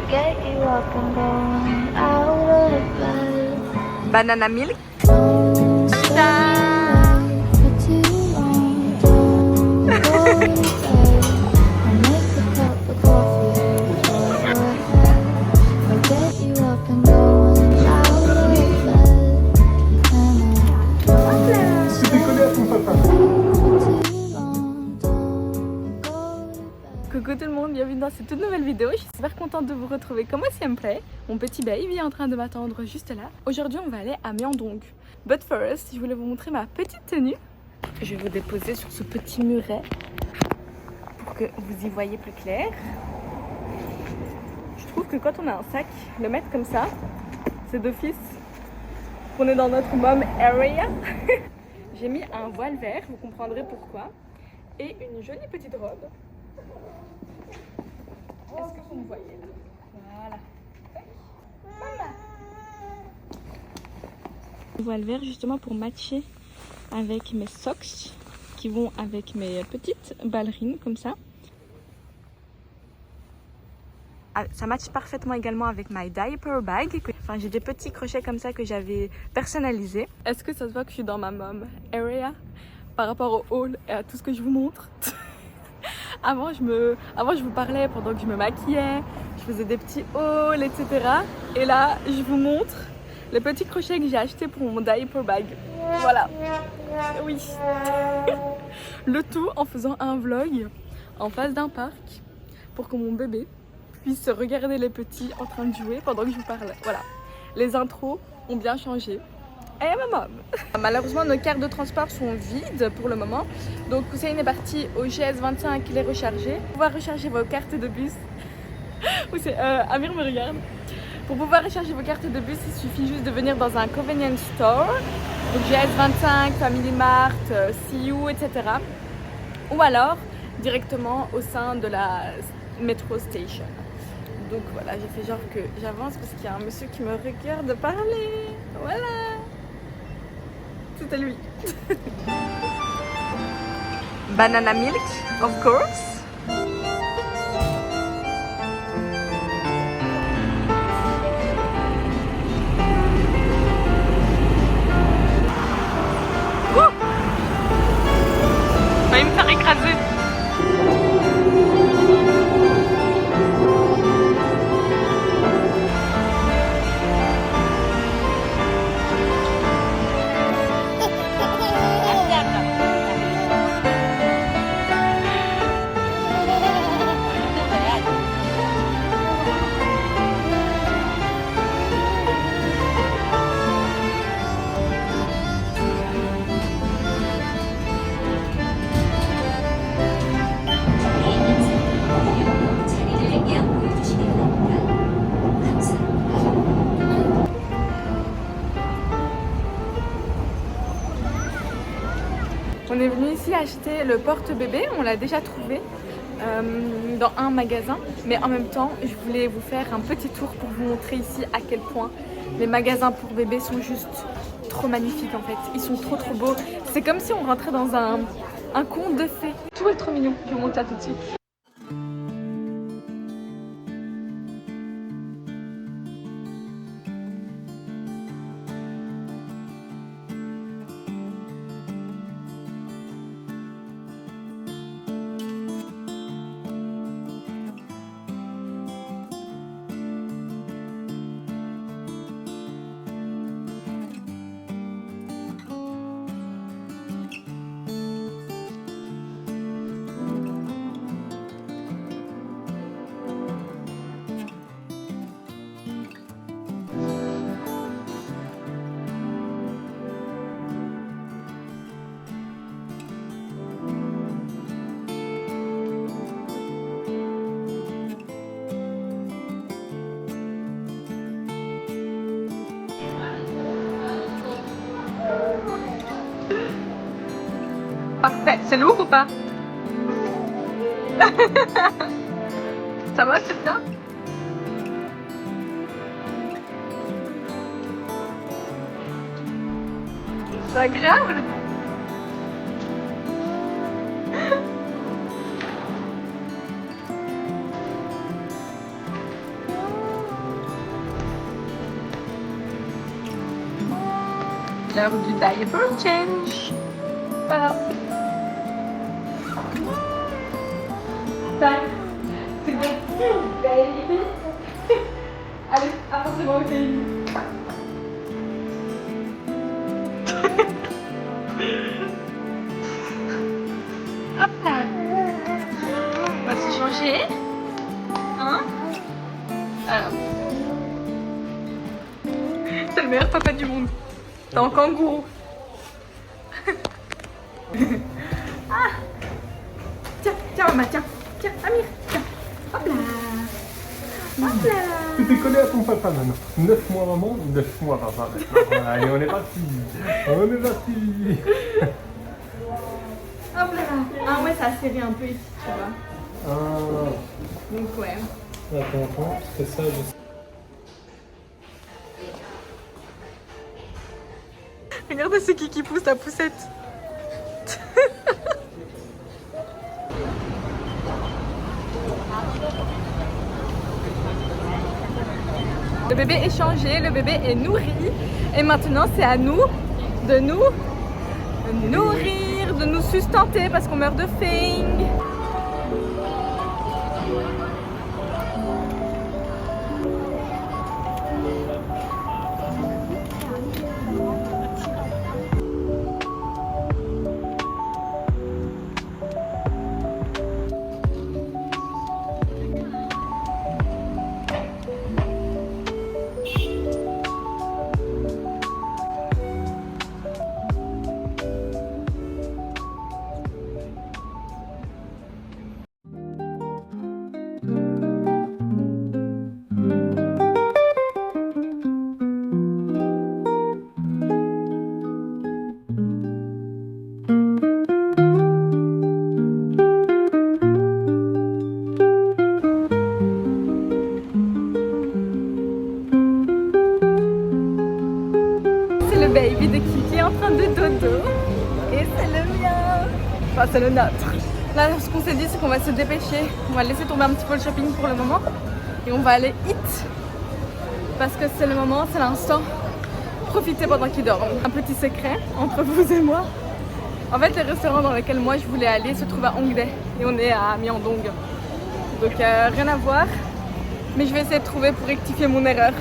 get you up and going out of bed. Banana milk. Don't stay awake for too long. Don't go to bed. I'll make a cup of coffee for your head. I'll get you up and going out of bed. And don't stay awake for too long. Don't go to bed. Coucou tout le monde, bienvenue dans cette toute nouvelle vidéo. Je suis super contente de vous retrouver comme siempre. Mon petit baby est en train de m'attendre juste là. Aujourd'hui on va aller à Myeongdong. But first, je voulais vous montrer ma petite tenue. Je vais vous déposer sur ce petit muret pour que vous y voyez plus clair. Je trouve que quand on a un sac, le mettre comme ça, c'est d'office qu'on est dans notre mom area. J'ai mis un voile vert, vous comprendrez pourquoi, et une jolie petite robe. Est-ce que vous me voyez là? Voilà. Maman. Voile vert justement pour matcher avec mes socks qui vont avec mes petites ballerines comme ça. Ça matche parfaitement également avec my diaper bag. Enfin, j'ai des petits crochets comme ça que j'avais personnalisés. Est-ce que ça se voit que je suis dans ma mom area par rapport au haul et à tout ce que je vous montre? Avant, je vous parlais pendant que je me maquillais, je faisais des petits hauls, etc. Et là, je vous montre les petits crochets que j'ai achetés pour mon diaper bag. Voilà. Oui. Le tout en faisant un vlog en face d'un parc pour que mon bébé puisse regarder les petits en train de jouer pendant que je vous parle. Voilà. Les intros ont bien changé. Et ma mom. Malheureusement, nos cartes de transport sont vides pour le moment. Donc, Hussein est parti au GS25 les recharger. Pour pouvoir recharger vos cartes de bus. Amir me regarde. Pour pouvoir recharger vos cartes de bus, il suffit juste de venir dans un convenience store. Donc, GS25, Family Mart, CU, etc. Ou alors, directement au sein de la métro station. Donc, voilà, j'ai fait genre que j'avance parce qu'il y a un monsieur qui me regarde parler. Voilà. C'était lui. Banana milk, of course. Wouh! Il va me faire écraser. On est venu ici acheter le porte-bébé, on l'a déjà trouvé dans un magasin, mais en même temps je voulais vous faire un petit tour pour vous montrer ici à quel point les magasins pour bébés sont juste trop magnifiques en fait, ils sont trop beaux, c'est comme si on rentrait dans un conte de fées, tout est trop mignon, je vous montre ça tout de suite. Parfait, c'est lourd ou pas? Ça va, c'est bien? C'est agréable? L'heure du diaper change. Voilà. C'est bon, baby. Allez, apportez-moi au baby. Hop là. On va se changer. Hein? Alors. C'est le meilleur papa du monde. T'es en kangourou. Ah. Tiens, maman, tiens, Amir, tiens. Hop là. Hop là. Tu t'es collé à ton papa maintenant. 9 mois maman, 9 mois papa maintenant. Voilà, allez, on est parti. On est parti. Hop là. Ah ouais, ça a serré un peu ici, tu vois. Ah. Donc ouais. Attends, c'est ça, je sais. Regardez ce qui pousse la poussette. Le bébé est changé, le bébé est nourri et maintenant c'est à nous de nous nourrir, de nous sustenter parce qu'on meurt de faim. Le baby de Kiki en train de dodo et c'est le mien, enfin c'est le nôtre. Là ce qu'on s'est dit c'est qu'on va se dépêcher, on va laisser tomber un petit peu le shopping pour le moment et on va aller eat parce que c'est le moment, c'est l'instant, profitez pendant qu'ils dorment. Un petit secret entre vous et moi, en fait le restaurant dans lequel moi je voulais aller se trouve à Hongdae et on est à Myeongdong, donc rien à voir, mais je vais essayer de trouver pour rectifier mon erreur.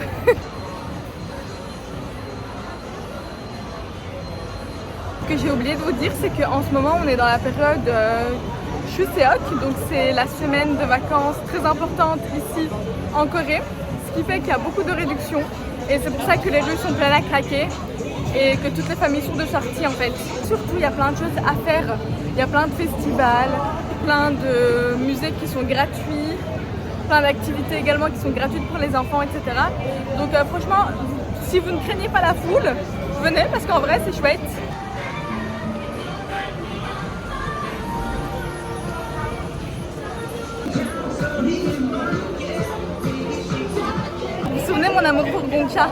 Ce que j'ai oublié de vous dire, c'est qu'en ce moment on est dans la période Chuseok, donc c'est la semaine de vacances très importante ici en Corée, ce qui fait qu'il y a beaucoup de réductions et c'est pour ça que les rues sont pleines à craquer et que toutes les familles sont de sortie en fait. Surtout il y a plein de choses à faire, il y a plein de festivals, plein de musées qui sont gratuits, plein d'activités également qui sont gratuites pour les enfants, etc. Donc franchement, si vous ne craignez pas la foule, venez parce qu'en vrai c'est chouette. Vous vous souvenez mon amour pour Gongcha?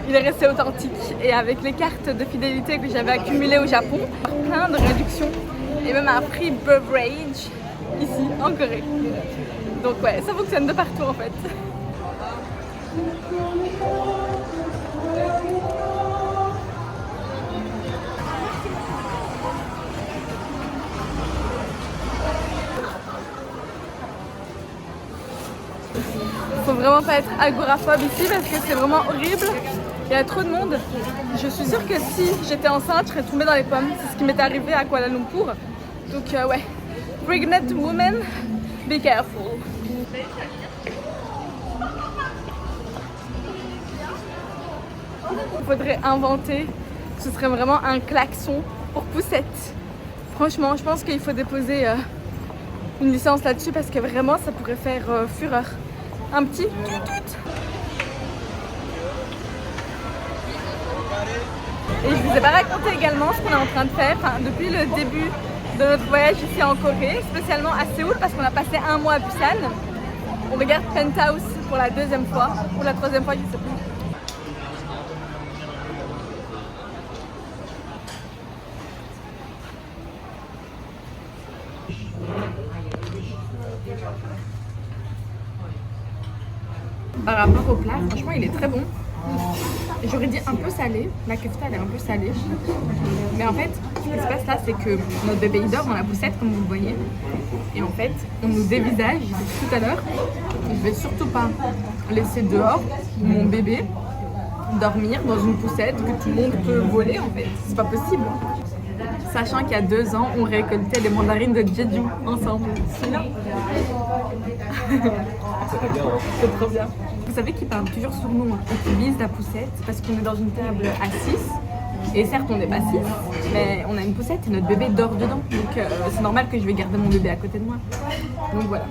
Il est resté authentique et avec les cartes de fidélité que j'avais accumulées au Japon, plein de réductions et même un prix beverage ici en Corée. Donc ouais, ça fonctionne de partout en fait. Faut vraiment pas être agoraphobe ici parce que c'est vraiment horrible. Il y a trop de monde. Je suis sûre que si j'étais enceinte, je serais tombée dans les pommes. C'est ce qui m'est arrivé à Kuala Lumpur. Donc ouais, pregnant woman, be careful. Il faudrait inventer, ce serait vraiment un klaxon pour poussette. Franchement, je pense qu'il faut déposer une licence là-dessus parce que vraiment ça pourrait faire fureur. Un petit tut-tut. Et je vous ai pas raconté également ce qu'on est en train de faire depuis le début de notre voyage ici en Corée, spécialement à Séoul parce qu'on a passé un mois à Busan. On regarde Penthouse pour la deuxième fois, ou la troisième fois, je sais plus. Par rapport au plat, franchement il est très bon. J'aurais dit un peu salé. La kefta, elle est un peu salée. Mais en fait, ce qui se passe là, c'est que notre bébé il dort dans la poussette, comme vous le voyez. Et en fait, on nous dévisage tout à l'heure. Je vais surtout pas laisser dehors mon bébé dormir dans une poussette que tout le monde peut voler en fait. C'est pas possible. Sachant qu'il y a 2 ans, on récoltait les mandarines de Jeju ensemble. C'est là. C'est trop bien. Vous savez qu'ils parlent toujours sur nous et qu'ils visent la poussette parce qu'on est dans une table à 6. Et certes, on n'est pas 6, mais on a une poussette et notre bébé dort dedans. Donc c'est normal que je vais garder mon bébé à côté de moi. Donc voilà.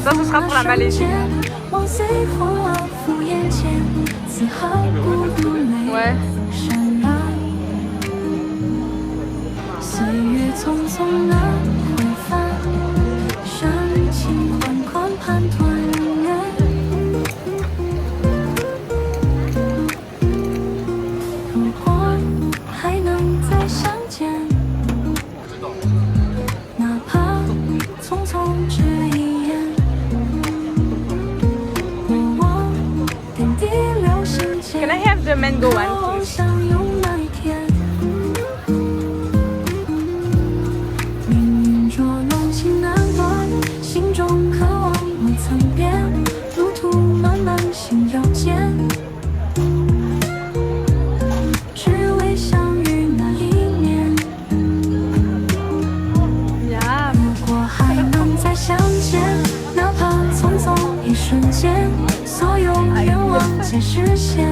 Ça, ce sera pour la Malaisie. Ouais. 岁月匆匆的回返，深情款款盼团圆。如果还能再相见，哪怕匆匆只一眼，我点滴流星间。 Can I have the mango one? 相拥那一天。 命运捉弄情难断，心中渴望未曾变，路途漫漫心绕间，只为相遇那一年。如果还能再相见，哪怕匆匆一瞬间，所有愿望皆实现。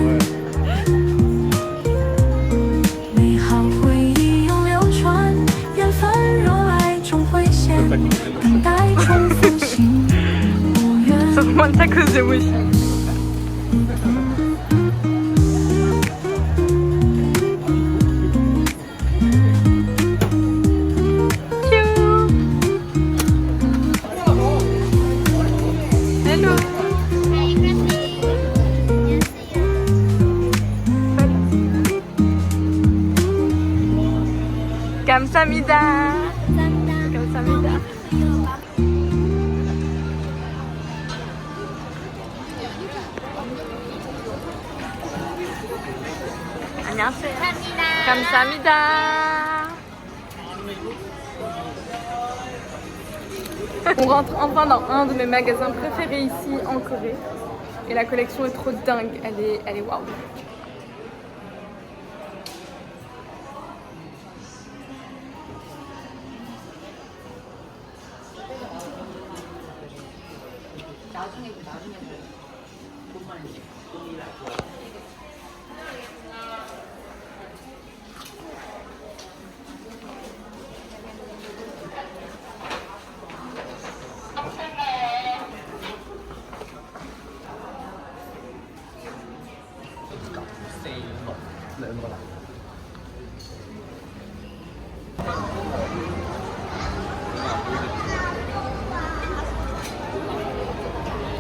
美好回忆永流传，缘分若爱终会现，等待重复心无缘。 Ça remonte à cause de Wish. Hello. Kamsahamnida. Kamsahamnida. 안녕하세요. 감사합니다. On rentre enfin dans un de mes magasins préférés ici en Corée. Et la collection est trop dingue. Elle est waouh. voilà.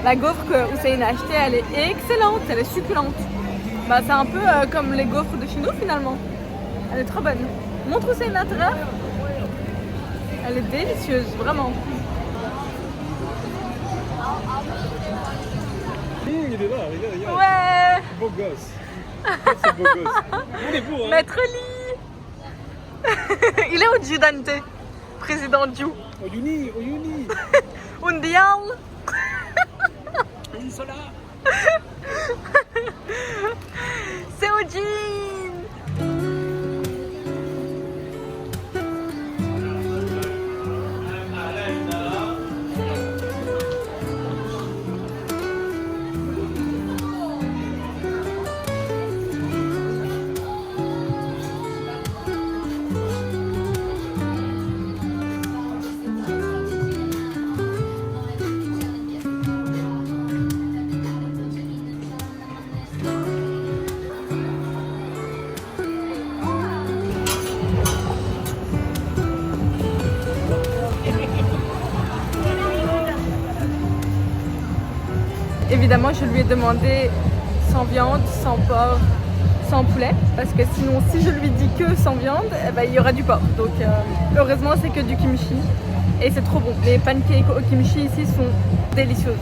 La gaufre que Hussein a achetée, elle est excellente, elle est succulente. Bah, c'est un peu comme les gaufres de chez nous finalement. Elle est trop bonne. Montre Hussein l'intérieur. Elle est délicieuse, vraiment. Il est là, regarde. Ouais. Beau gosse. C'est beau gosse. On est beau, hein. Maître Lee. Il est au Dante, président Diu. Au uni. Undial. Ils sont là. C'est au jean. Évidemment, je lui ai demandé sans viande, sans porc, sans poulet, parce que sinon, si je lui dis que sans viande, eh ben, il y aura du porc. Donc, heureusement, c'est que du kimchi et c'est trop bon. Les pancakes au kimchi ici sont délicieuses.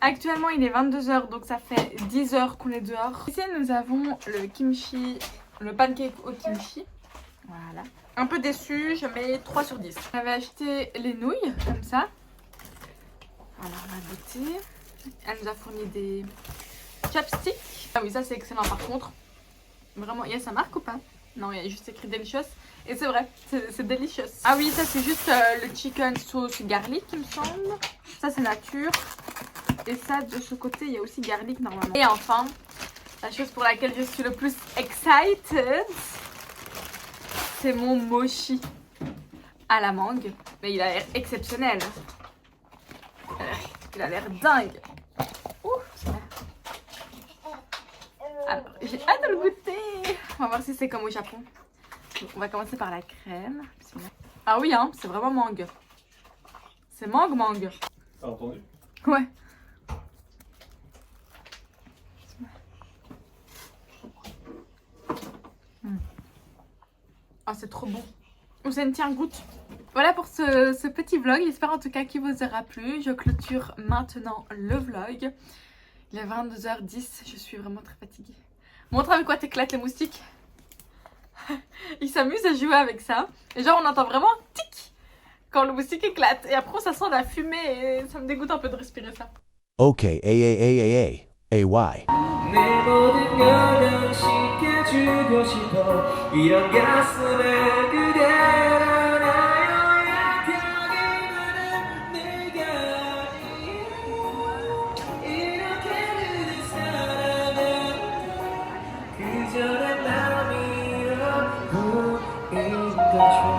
Actuellement il est 22h donc ça fait 10 heures qu'on est dehors. Ici nous avons le kimchi, le pancake au kimchi. Voilà. Un peu déçue, je mets 3 sur 10. J'avais acheté les nouilles comme ça. Alors on va goûter. Elle nous a fourni des chopsticks. Ah oui ça c'est excellent par contre. Vraiment, il y a sa marque ou pas? Non, il y a juste écrit delicious. Et c'est vrai, c'est delicious. Ah oui, ça c'est juste le chicken sauce garlic il me semble. Ça c'est nature. Et ça de ce côté il y a aussi garlic normalement. Et enfin, la chose pour laquelle je suis le plus excited, c'est mon mochi à la mangue. Mais il a l'air exceptionnel. Il a l'air dingue. Ouh. Alors j'ai hâte de le goûter. On va voir si c'est comme au Japon. Donc, on va commencer par la crème. Ah oui hein, c'est vraiment mangue. C'est mangue. T'as entendu? Ouais. Ah c'est trop bon. Hussein, tiens, goûte. Voilà pour ce petit vlog. J'espère en tout cas qu'il vous aura plu. Je clôture maintenant le vlog. Il est 22h10. Je suis vraiment très fatiguée. Montre avec quoi t'éclates les moustiques. Ils s'amusent à jouer avec ça. Et genre on entend vraiment tic quand le moustique éclate. Et après ça sent la fumée et ça me dégoûte un peu de respirer ça. OK, AY. 내 모든 걸 시켜주고 싶어 이런 가슴에 그대로 나요 약하기만한 내가 이렇게 그대 사랑은 그저 내 맘이라고 인도줘